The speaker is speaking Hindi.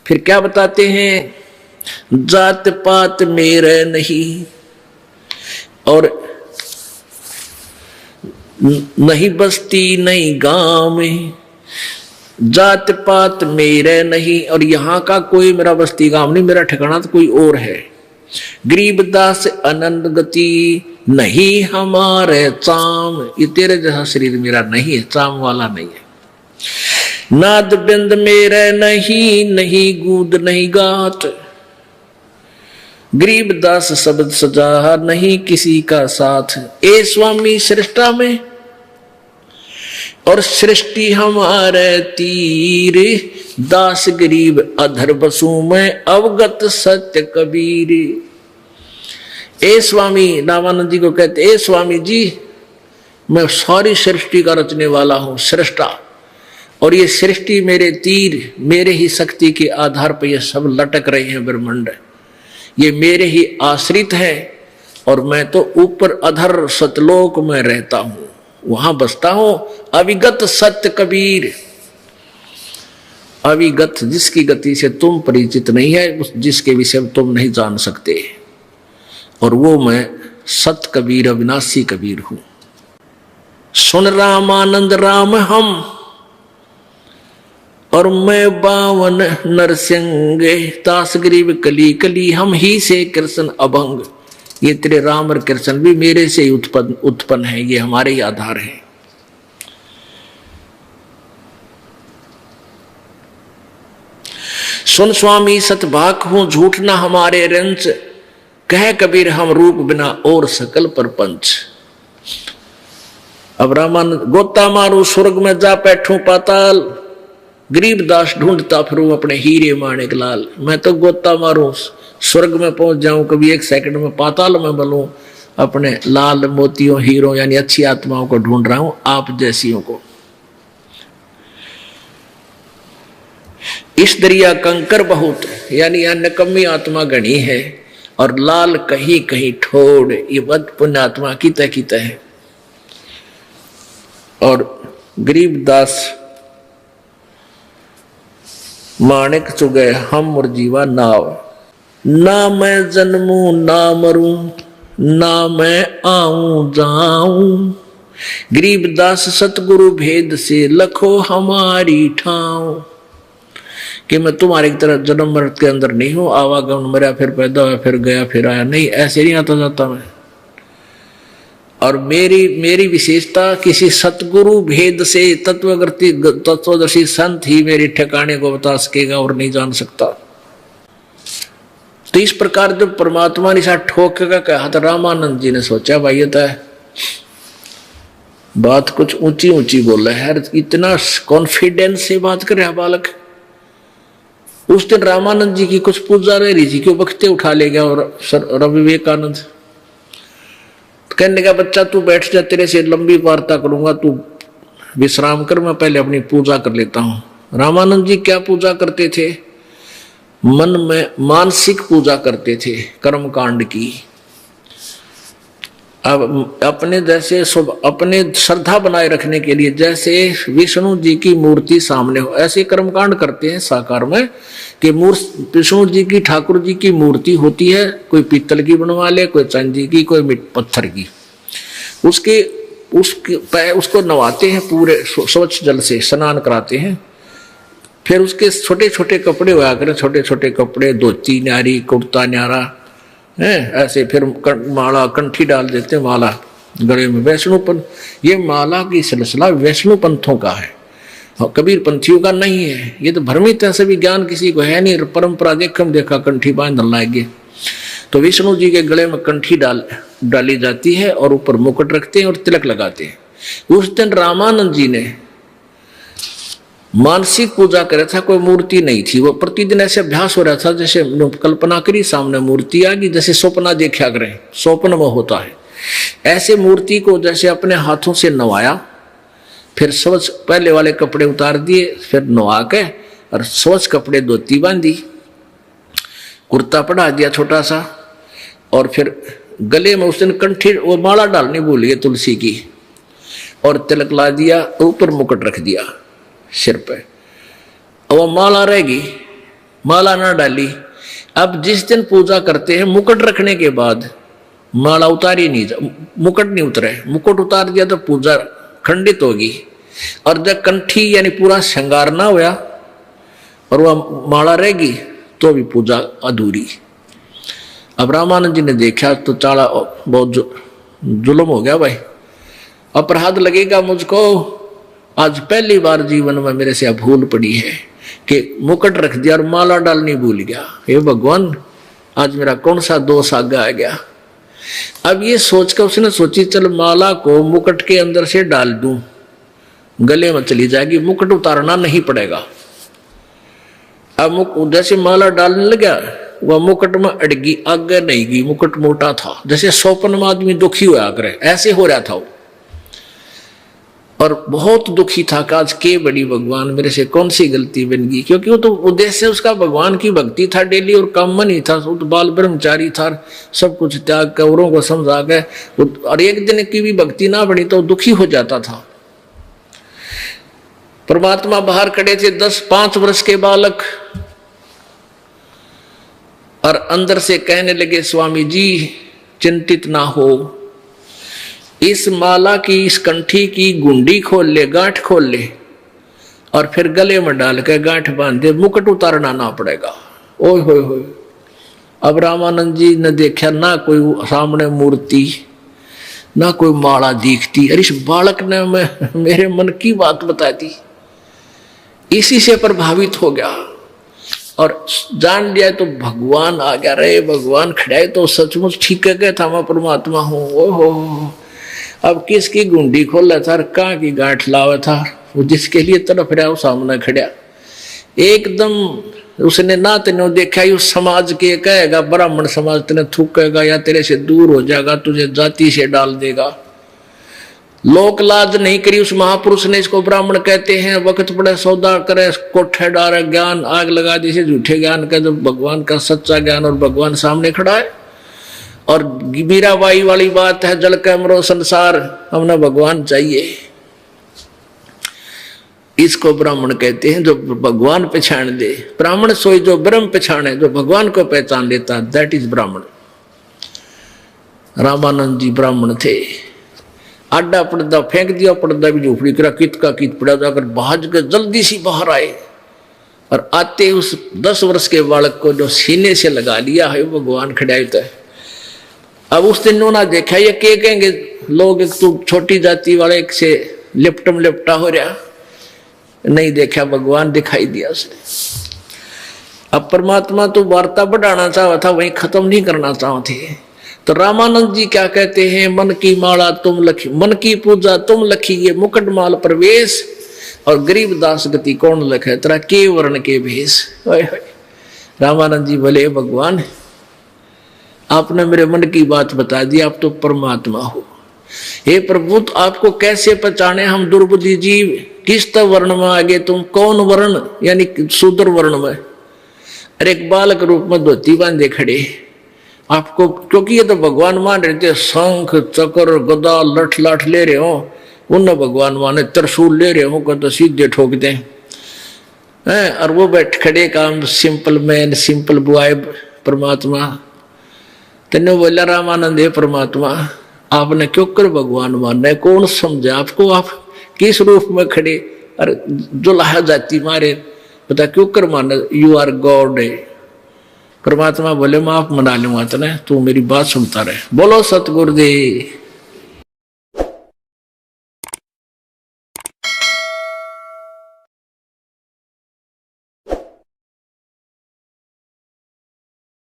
फिर क्या बताते हैं, जात पात मेरे नहीं और नहीं बस्ती नहीं गांव में, जात पात मेरे नहीं और यहाँ का कोई मेरा बस्ती गांव नहीं, मेरा ठिकाना तो कोई और है। गरीबदास अनंत गति नहीं हमारे चाम, ये तेरे जैसा शरीर मेरा नहीं है, चाम वाला नहीं है। नाद बिंद मेरे नहीं, नहीं गूद नहीं गात, गरीबदास शब्द सजा नहीं किसी का साथ। ए स्वामी सृष्टा में और सृष्टि हमारे तीर, दास गरीब अधर बसू में अवगत सत्य कबीर। ए स्वामी, रामानंद जी को कहते, ए स्वामी जी मैं सारी सृष्टि का रचने वाला हूं, सृष्टा, और ये सृष्टि मेरे तीर, मेरे ही शक्ति के आधार पर ये सब लटक रहे हैं ब्रह्मांड, ये मेरे ही आश्रित है और मैं तो ऊपर अधर सतलोक में रहता हूं, वहां बसता हूं। अविगत सत्य कबीर, अविगत जिसकी गति से तुम परिचित नहीं है, जिसके विषय में तुम नहीं जान सकते, और वो मैं सत कबीर अविनाशी कबीर हूं। सुन रामानंद राम हम और मैं बावन नरसिंगे, दास गरीब कली कली हम ही से कृष्ण अभंग। ये तेरे राम और कृष्ण भी मेरे से ही उत्पन्न है, ये हमारे ही आधार है। सुन स्वामी सतभाक हूं झूठ ना हमारे रंच, कह कबीर हम रूप बिना और सकल परपंच। अब रामानंद, गोता मारू स्वर्ग में जा बैठूं पाताल, गरीबदास ढूंढता फिरूं अपने हीरे माणिक लाल। मैं तो गोता मारूं स्वर्ग में पहुंच जाऊं, कभी एक सेकंड में पाताल में बलूं, अपने लाल मोतियों हीरों यानी अच्छी आत्माओं को ढूंढ रहा हूं, आप जैसियों को। इस दरिया कंकर बहुत यानी यहां नकम्मी आत्मा गणी है, और लाल कहीं कहीं ठोड़, ये बद पुण्य आत्मा की तय है। और गरीबदास माणिक चुगे हम और जीवा नाव, ना मैं जन्मूं ना मरूं, ना मैं आऊं जाऊं, गरीबदास सतगुरु भेद से लखो हमारी ठाव। कि मैं तुम्हारी तरह जन्म मृत के अंदर नहीं हूं, आवागमन मरा फिर पैदा हुआ फिर गया फिर आया, नहीं, ऐसे नहीं आता जाता मैं। और मेरी विशेषता किसी सतगुरु भेद से, तत्वदर्शी संत ही मेरे ठिकाने को बता सकेगा और नहीं जान सकता। तो इस प्रकार जब परमात्मा ने साथ ठोक का कहा था, रामानंद जी ने सोचा भाई ये तो है बात कुछ ऊंची ऊंची बोल रहा है, इतना कॉन्फिडेंस से बात कर रहा बालक। उस दिन रामानंद जी की कुछ पूजा रह रही थी, क्यों बख्ते उठा ले गया और रवि विवेकानंद कहने का, बच्चा तू बैठ जा, तेरे से लंबी वार्ता करूंगा, तू विश्राम कर, मैं पहले अपनी पूजा कर लेता हूं। रामानंद जी क्या पूजा करते थे? मन में मानसिक पूजा करते थे कर्म कांड की। अब अपने जैसे अपने श्रद्धा बनाए रखने के लिए, जैसे विष्णु जी की मूर्ति सामने हो, ऐसे कर्मकांड करते हैं साकार में कि विष्णु जी की, ठाकुर जी की मूर्ति होती है, कोई पीतल की बनवा ले, कोई चांदी की, कोई पत्थर की, उसको नवाते हैं पूरे स्वच्छ जल से, स्नान कराते हैं। फिर उसके छोटे छोटे कपड़े हुआ करें, छोटे छोटे कपड़े, धोती न्यारी, कुर्ता न्यारा है, ऐसे फिर माला कंठी डाल देते, माला गले में। वैष्णोपंथ, ये माला की सिलसिला वैष्णो पंथों का है, कबीर पंथियों का नहीं है। ये तो भ्रमित है, सभी ज्ञान किसी को है नहीं, परंपरा देखा कंठी बांध लाएंगे। तो विष्णु जी के गले में कंठी डाली जाती है और ऊपर मुकुट रखते हैं और तिलक लगाते हैं। उस दिन रामानंद जी ने मानसिक पूजा कर रहा था, कोई मूर्ति नहीं थी। वो प्रतिदिन ऐसे अभ्यास हो रहा था, जैसे कल्पना करी सामने मूर्ति आ गई, जैसे स्वप्न देखा करें, स्वप्न में होता है ऐसे मूर्ति को जैसे अपने हाथों से नवाया, फिर स्वच्छ पहले वाले कपड़े उतार दिए, फिर नवा के और स्वच्छ कपड़े धोती बांधी, कुर्ता पढ़ा दिया छोटा सा, और फिर गले में उस दिन कंठी वो माला डालनी भूल गई तुलसी की, और तिलक ला दिया, ऊपर मुकुट रख दिया सिर पे। और वो माला रहेगी, माला ना डाली। अब जिस दिन पूजा करते हैं मुकुट रखने के बाद माला उतारी नहीं, मुकुट नहीं उतरे, मुकुट उतार दिया तो पूजा खंडित होगी। और जब कंठी यानी पूरा श्रृंगार ना हुआ और वह माला रहेगी तो भी पूजा अधूरी। अब रामानंद जी ने देखा तो चाला बहुत जुल्म हो गया भाई, अपराध लगेगा मुझको। आज पहली बार जीवन में मेरे से भूल पड़ी है कि मुकुट रख दिया और माला डालनी भूल गया। हे भगवान, आज मेरा कौन सा दोष आगे आ गया। अब ये सोचकर उसने सोची चल माला को मुकुट के अंदर से डाल दूं, गले में चली जाएगी, मुकुट उतारना नहीं पड़ेगा। अब जैसे माला डालने लगा वह मुकुट में अड़गी, आगे नहीं गई। मुकुट मोटा था, जैसे सोपन में आदमी दुखी हुआ करे ऐसे हो रहा था वो। और बहुत दुखी था कि आज के बड़ी भगवान मेरे से कौन सी गलती बन गई, क्योंकि वो तो उद्देश्य उसका भगवान की भक्ति था डेली और काम नहीं था। वो तो बाल ब्रह्मचारी था, सब कुछ त्याग कर औरों को समझा गए, और एक दिन की भी भक्ति ना बनी तो दुखी हो जाता था। परमात्मा बाहर खड़े थे, 5 वर्ष के बालक, और अंदर से कहने लगे स्वामी जी चिंतित ना हो, इस माला की इस कंठी की गुंडी खोल ले, गांठ खोल ले, और फिर गले में डाल के गांठ बांध दे, मुकुट उतारना ना पड़ेगा। ओए होए होए। अब रामानंद जी ने देखा ना कोई सामने मूर्ति ना कोई माला दिखती, अरे इस बालक ने मेरे मन की बात बता दी। इसी से प्रभावित हो गया और जान लिया तो भगवान आ गया। रे भगवान खड़े तो सचमुच ठीक है था, मैं परमात्मा हूँ। ओहो, अब किसकी गुंडी खोला था, कहाँ की गांठ लावा था, वो जिसके लिए तड़प रहा वो सामने खड़ा। एकदम उसने ना तेने देखा ही उस समाज के कहेगा, ब्राह्मण समाज तेने थूकेगा या तेरे से दूर हो जाएगा, तुझे जाति से डाल देगा। लोक लाज नहीं करी उस महापुरुष ने, इसको ब्राह्मण कहते हैं। वक्त पड़े सौदा करे, कोठे डारे, ज्ञान आग लगा दी से झूठे ज्ञान का, जब भगवान का सच्चा ज्ञान और भगवान सामने खड़ा है। और मीराबाई वाली बात है, जल के अमरो संसार, हमने भगवान चाहिए। इसको ब्राह्मण कहते हैं जो भगवान पहचान दे। ब्राह्मण सोई जो ब्रह्म पहचाने, जो भगवान को पहचान लेता, दैट इज ब्राह्मण। रामानंद जी ब्राह्मण थे। आडा पर्दा फेंक दिया, पर्दा भी झोपड़ी करा, कित का कित पड़ा, जाकर भाज के जल्दी सी बाहर आए और आते उस 10 वर्ष के बालक को जो सीने से लगा लिया है भगवान खड़ाई है। अब उस दिन उन्होंने देखा, ये क्या कहेंगे लोग, एक तो छोटी जाति वाले एक से लिपटम लिपटा हो रहा, नहीं देखा भगवान दिखाई दिया उसने। अब परमात्मा तो वार्ता बढ़ाना चाहा था, वहीं खत्म नहीं करना चाहते। तो रामानंद जी क्या कहते हैं, मन की माला तुम लखी, मन की पूजा तुम लखी, ये मुकुट माल प्रवेश, और गरीब दास गति कौन लखे, तेरा के वर्ण के भेष। रामानंद जी बोले भगवान आपने मेरे मन की बात बता दी, आप तो परमात्मा हो। हे प्रभु तो आपको कैसे पहचाने हम दुर्बुद्धि जीव, किस वर्ण में आगे तुम, कौन वर्ण यानी शूद्र वर्ण में। अरे एक बालक रूप में धोती बांधे खड़े आपको, क्योंकि ये तो भगवान मान रहे थे, शंख चक्र गदा लठ लाठ ले रहे हो, उन भगवान माने त्रिशूल ले रहे हो को तो सीधे ठोक दें। और वो बैठ खड़े काम सिंपल मैन सिंपल बॉय परमात्मा। तेने बोला रामानंद है परमात्मा आपने क्यों कर भगवान मानना है, कौन समझे आपको, आप किस रूप में खड़े, अरे जो लाहा जाती मारे पता क्यों कर माना, यू आर गॉड है। परमात्मा बोले माफ मना लूंगा तने, तू मेरी बात सुनता रहे। बोलो सतगुरुदेव।